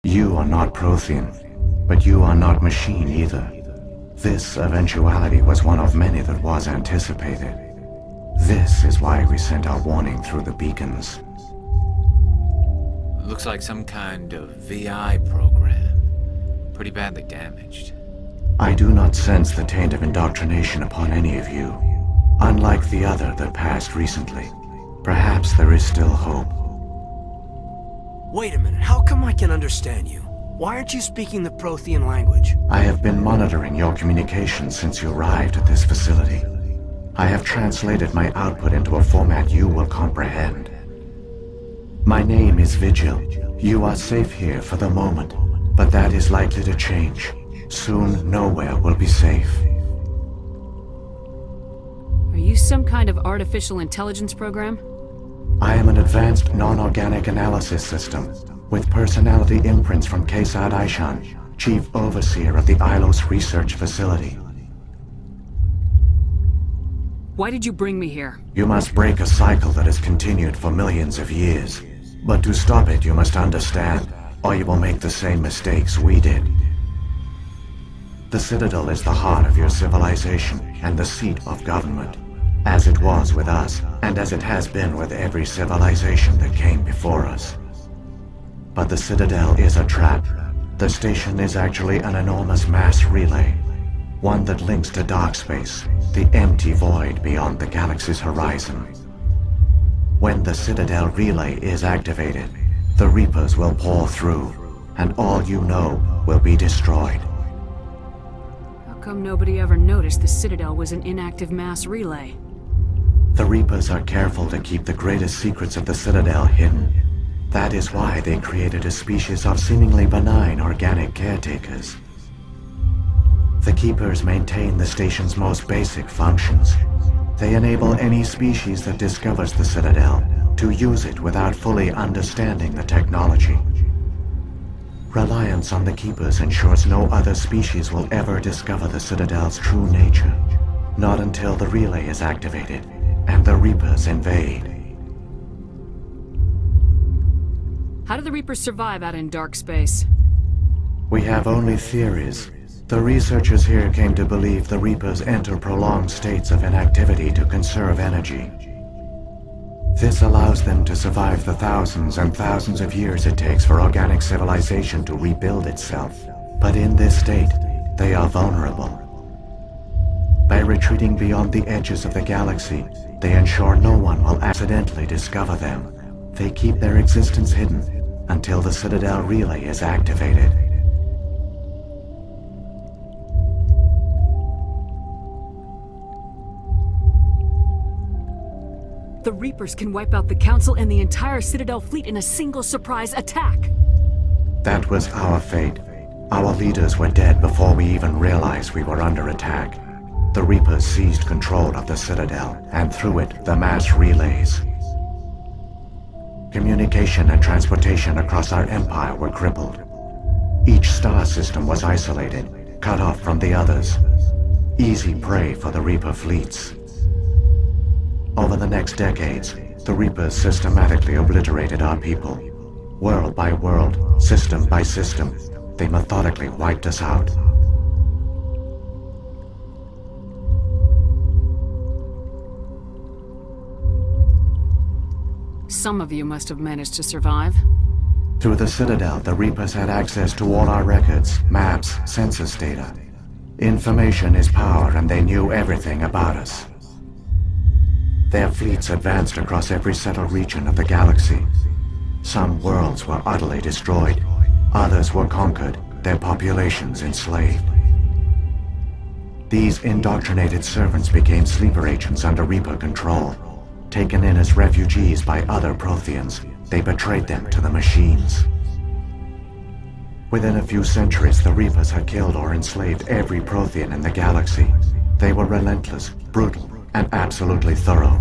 You are not Prothean, but you are not machine either. This eventuality was one of many that was anticipated. This is why we sent our warning through the beacons. Looks like some kind of VI program. Pretty badly damaged. I do not sense the taint of indoctrination upon any of you. Unlike the other that passed recently, perhaps there is still hope. Wait a minute, how come I can understand you? Why aren't you speaking the Prothean language? I have been monitoring your communications since you arrived at this facility. I have translated my output into a format you will comprehend. My name is Vigil. You are safe here for the moment, but that is likely to change. Soon, nowhere will be safe. Are you some kind of artificial intelligence program? I am an advanced non-organic analysis system, with personality imprints from Kesad Aishan, Chief Overseer of the Ilose Research Facility. Why did you bring me here? You must break a cycle that has continued for millions of years. But to stop it, you must understand, or you will make the same mistakes we did. The Citadel is the heart of your civilization and the seat of government, as it was with us, and as it has been with every civilization that came before us. But the Citadel is a trap. The station is actually an enormous mass relay, one that links to dark space, the empty void beyond the galaxy's horizon. When the Citadel relay is activated, the Reapers will pour through, and all you know will be destroyed. How come nobody ever noticed the Citadel was an inactive mass relay? The Reapers are careful to keep the greatest secrets of the Citadel hidden. That is why they created a species of seemingly benign organic caretakers. The Keepers maintain the station's most basic functions. They enable any species that discovers the Citadel to use it without fully understanding the technology. Reliance on the Keepers ensures no other species will ever discover the Citadel's true nature. Not until the relay is activated and the Reapers invade. How do the Reapers survive out in dark space? We have only theories. The researchers here came to believe the Reapers enter prolonged states of inactivity to conserve energy. This allows them to survive the thousands and thousands of years it takes for organic civilization to rebuild itself. But in this state, they are vulnerable. By retreating beyond the edges of the galaxy, they ensure no one will accidentally discover them. They keep their existence hidden until the Citadel relay is activated. The Reapers can wipe out the Council and the entire Citadel fleet in a single surprise attack. That was our fate. Our leaders were dead before we even realized we were under attack. The Reapers seized control of the Citadel, and through it, the mass relays. Communication and transportation across our empire were crippled. Each star system was isolated, cut off from the others. Easy prey for the Reaper fleets. Over the next decades, the Reapers systematically obliterated our people. World by world, system by system, they methodically wiped us out. Some of you must have managed to survive. Through the Citadel, the Reapers had access to all our records, maps, census data. Information is power, and they knew everything about us. Their fleets advanced across every settled region of the galaxy. Some worlds were utterly destroyed. Others were conquered, their populations enslaved. These indoctrinated servants became sleeper agents under Reaper control. Taken in as refugees by other Protheans, they betrayed them to the machines. Within a few centuries, the Reapers had killed or enslaved every Prothean in the galaxy. They were relentless, brutal, and absolutely thorough.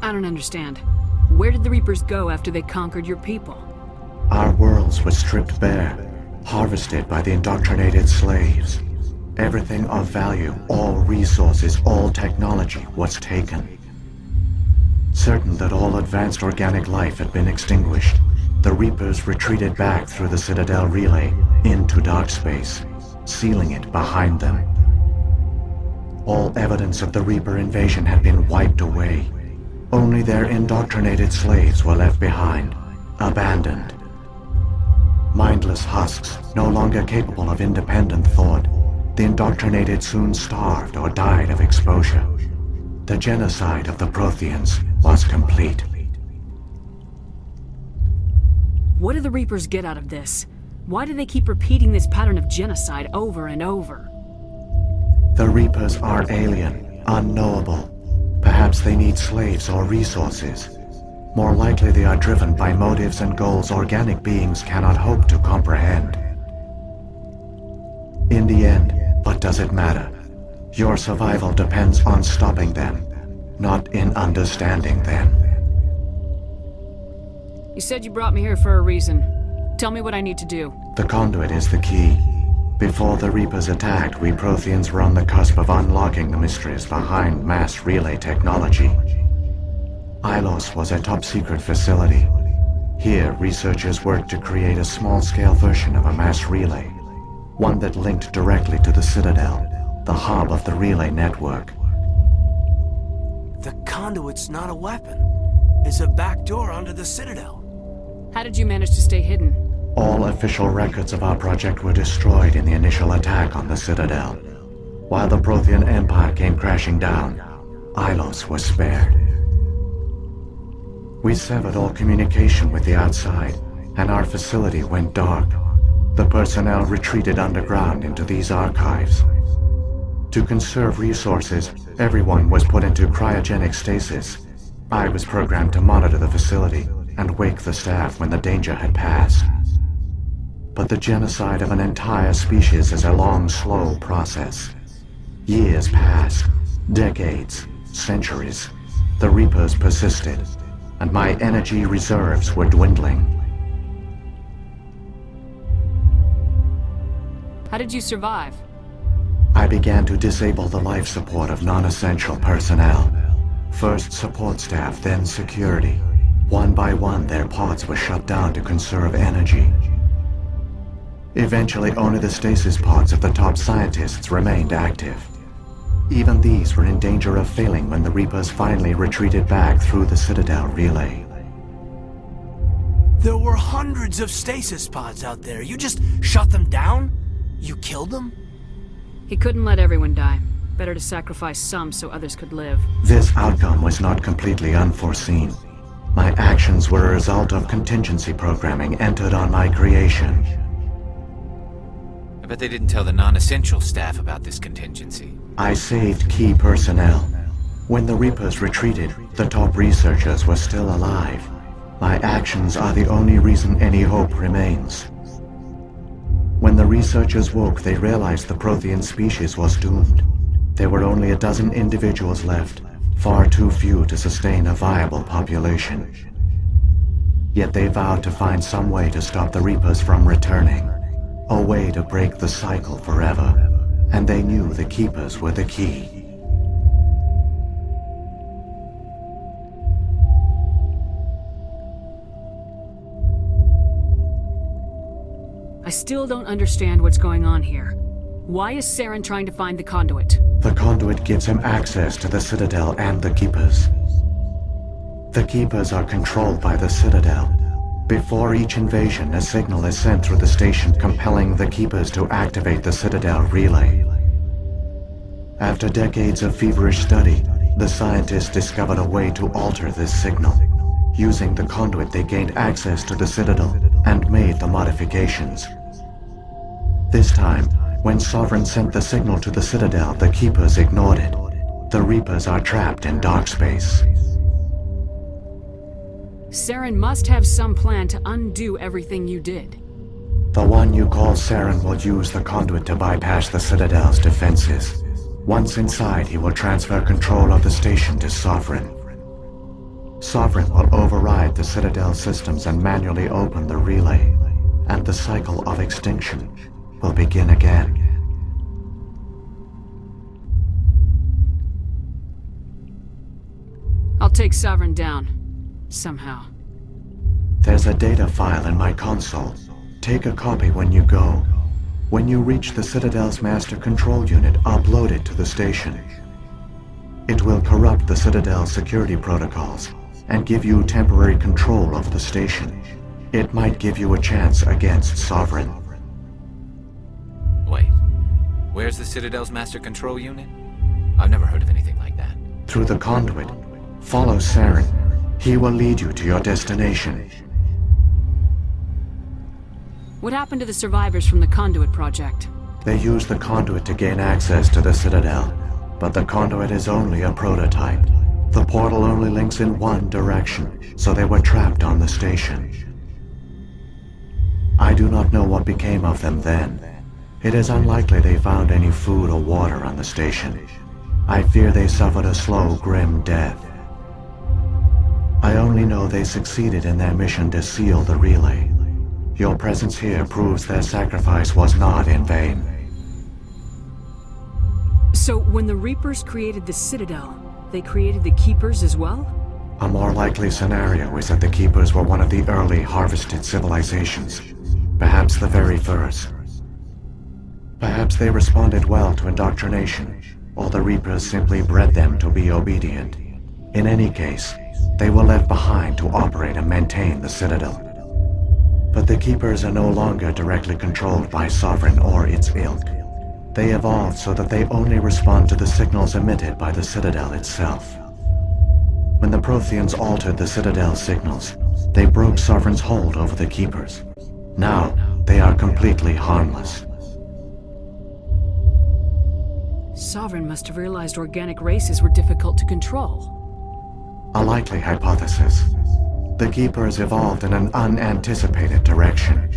I don't understand. Where did the Reapers go after they conquered your people? Our worlds were stripped bare, harvested by the indoctrinated slaves. Everything of value, all resources, all technology was taken. Certain that all advanced organic life had been extinguished, the Reapers retreated back through the Citadel relay into dark space, sealing it behind them. All evidence of the Reaper invasion had been wiped away. Only their indoctrinated slaves were left behind, abandoned. Mindless husks, no longer capable of independent thought, the indoctrinated soon starved or died of exposure. The genocide of the Protheans was complete. What do the Reapers get out of this? Why do they keep repeating this pattern of genocide over and over? The Reapers are alien, unknowable. Perhaps they need slaves or resources. More likely they are driven by motives and goals organic beings cannot hope to comprehend. In the end, what does it matter? Your survival depends on stopping them, not in understanding them. You said you brought me here for a reason. Tell me what I need to do. The conduit is the key. Before the Reapers attacked, we Protheans were on the cusp of unlocking the mysteries behind mass relay technology. Ilose was a top-secret facility. Here, researchers worked to create a small-scale version of a mass relay, one that linked directly to the Citadel, the hub of the relay network. The conduit's not a weapon. It's a backdoor onto the Citadel. How did you manage to stay hidden? All official records of our project were destroyed in the initial attack on the Citadel. While the Prothean Empire came crashing down, Ilose was spared. We severed all communication with the outside, and our facility went dark. The personnel retreated underground into these archives. To conserve resources, everyone was put into cryogenic stasis. I was programmed to monitor the facility and wake the staff when the danger had passed. But the genocide of an entire species is a long, slow process. Years passed, decades, centuries. The Reapers persisted, and my energy reserves were dwindling. How did you survive? I began to disable the life support of non-essential personnel. First support staff, then security. One by one, their pods were shut down to conserve energy. Eventually, only the stasis pods of the top scientists remained active. Even these were in danger of failing when the Reapers finally retreated back through the Citadel relay. There were hundreds of stasis pods out there. You just shut them down? You killed them? He couldn't let everyone die. Better to sacrifice some so others could live. This outcome was not completely unforeseen. My actions were a result of contingency programming entered on my creation. I bet they didn't tell the non-essential staff about this contingency. I saved key personnel. When the Reapers retreated, the top researchers were still alive. My actions are the only reason any hope remains. When the researchers woke, they realized the Prothean species was doomed. There were only a dozen individuals left, far too few to sustain a viable population. Yet they vowed to find some way to stop the Reapers from returning, a way to break the cycle forever, and they knew the Keepers were the key. I still don't understand what's going on here. Why is Saren trying to find the conduit? The conduit gives him access to the Citadel and the Keepers. The Keepers are controlled by the Citadel. Before each invasion, a signal is sent through the station compelling the Keepers to activate the Citadel relay. After decades of feverish study, the scientists discovered a way to alter this signal. Using the conduit, they gained access to the Citadel and made the modifications. This time, when Sovereign sent the signal to the Citadel, the Keepers ignored it. The Reapers are trapped in dark space. Saren must have some plan to undo everything you did. The one you call Saren will use the conduit to bypass the Citadel's defenses. Once inside, he will transfer control of the station to Sovereign. Sovereign will override the Citadel systems and manually open the relay, and the cycle of extinction will begin again. I'll take Sovereign down. Somehow. There's a data file in my console. Take a copy when you go. When you reach the Citadel's master control unit, upload it to the station. It will corrupt the Citadel's security protocols and give you temporary control over the station. It might give you a chance against Sovereign. Wait, where's the Citadel's master control unit? I've never heard of anything like that. Through the conduit, follow Saren. He will lead you to your destination. What happened to the survivors from the Conduit project? They used the conduit to gain access to the Citadel, but the conduit is only a prototype. The portal only links in one direction, so they were trapped on the station. I do not know what became of them then. It is unlikely they found any food or water on the station. I fear they suffered a slow, grim death. I only know they succeeded in their mission to seal the relay. Your presence here proves their sacrifice was not in vain. So, when the Reapers created the Citadel, they created the Keepers as well? A more likely scenario is that the Keepers were one of the early harvested civilizations, perhaps the very first. Perhaps they responded well to indoctrination, or the Reapers simply bred them to be obedient. In any case, they were left behind to operate and maintain the Citadel. But the Keepers are no longer directly controlled by Sovereign or its ilk. They evolved so that they only respond to the signals emitted by the Citadel itself. When the Protheans altered the Citadel's signals, they broke Sovereign's hold over the Keepers. Now, they are completely harmless. Sovereign must have realized organic races were difficult to control. A likely hypothesis. The Keepers evolved in an unanticipated direction.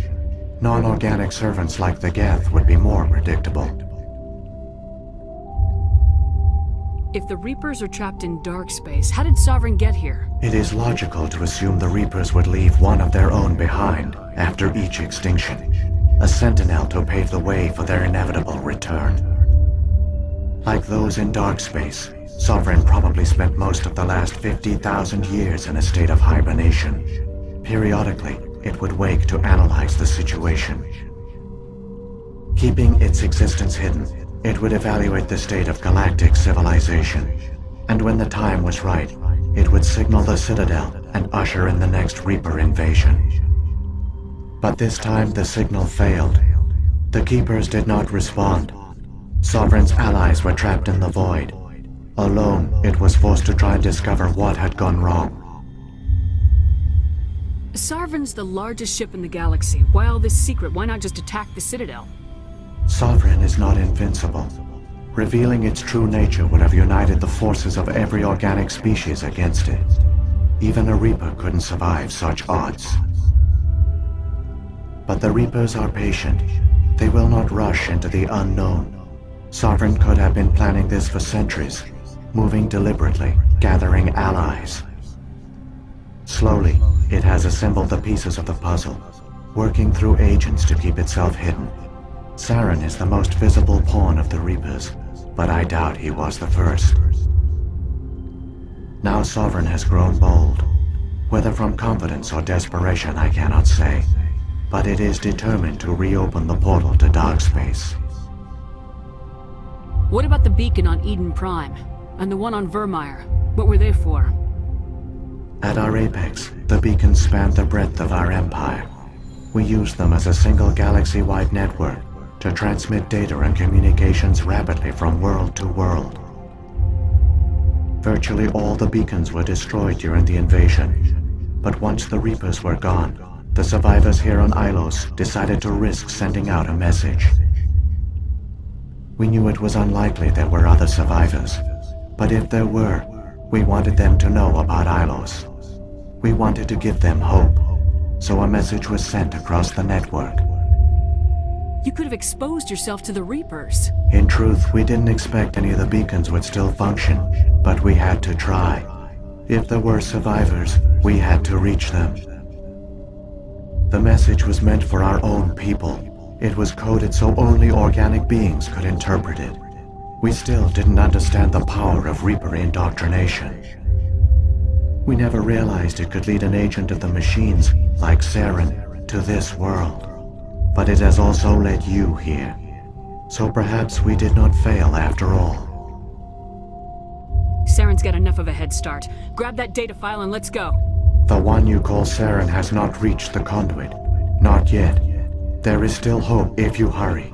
Non-organic servants like the Geth would be more predictable. If the Reapers are trapped in dark space, how did Sovereign get here? It is logical to assume the Reapers would leave one of their own behind after each extinction. A sentinel to pave the way for their inevitable return. Like those in dark space, Sovereign probably spent most of the last 50,000 years in a state of hibernation. Periodically, it would wake to analyze the situation. Keeping its existence hidden, it would evaluate the state of galactic civilization. And when the time was right, it would signal the Citadel and usher in the next Reaper invasion. But this time the signal failed. The Keepers did not respond. Sovereign's allies were trapped in the void. Alone, it was forced to try and discover what had gone wrong. Sovereign's the largest ship in the galaxy. Why all this secret? Why not just attack the Citadel? Sovereign is not invincible. Revealing its true nature would have united the forces of every organic species against it. Even a Reaper couldn't survive such odds. But the Reapers are patient. They will not rush into the unknown. Sovereign could have been planning this for centuries, moving deliberately, gathering allies. Slowly, it has assembled the pieces of the puzzle, working through agents to keep itself hidden. Saren is the most visible pawn of the Reapers, but I doubt he was the first. Now Sovereign has grown bold. Whether from confidence or desperation, I cannot say, but it is determined to reopen the portal to dark space. What about the beacon on Eden Prime? And the one on Vermeer? What were they for? At our apex, the beacons spanned the breadth of our empire. We used them as a single galaxy-wide network to transmit data and communications rapidly from world to world. Virtually all the beacons were destroyed during the invasion, but once the Reapers were gone, the survivors here on Ilose decided to risk sending out a message. We knew it was unlikely there were other survivors, but if there were, we wanted them to know about Ilose. We wanted to give them hope, so a message was sent across the network. You could have exposed yourself to the Reapers. In truth, we didn't expect any of the beacons would still function, but we had to try. If there were survivors, we had to reach them. The message was meant for our own people. It was coded so only organic beings could interpret it. We still didn't understand the power of Reaper indoctrination. We never realized it could lead an agent of the machines like Saren, to this world. But it has also led you here. So perhaps we did not fail after all. Saren's got enough of a head start. Grab that data file and let's go. The one you call Saren has not reached the conduit. Not yet. There is still hope if you hurry.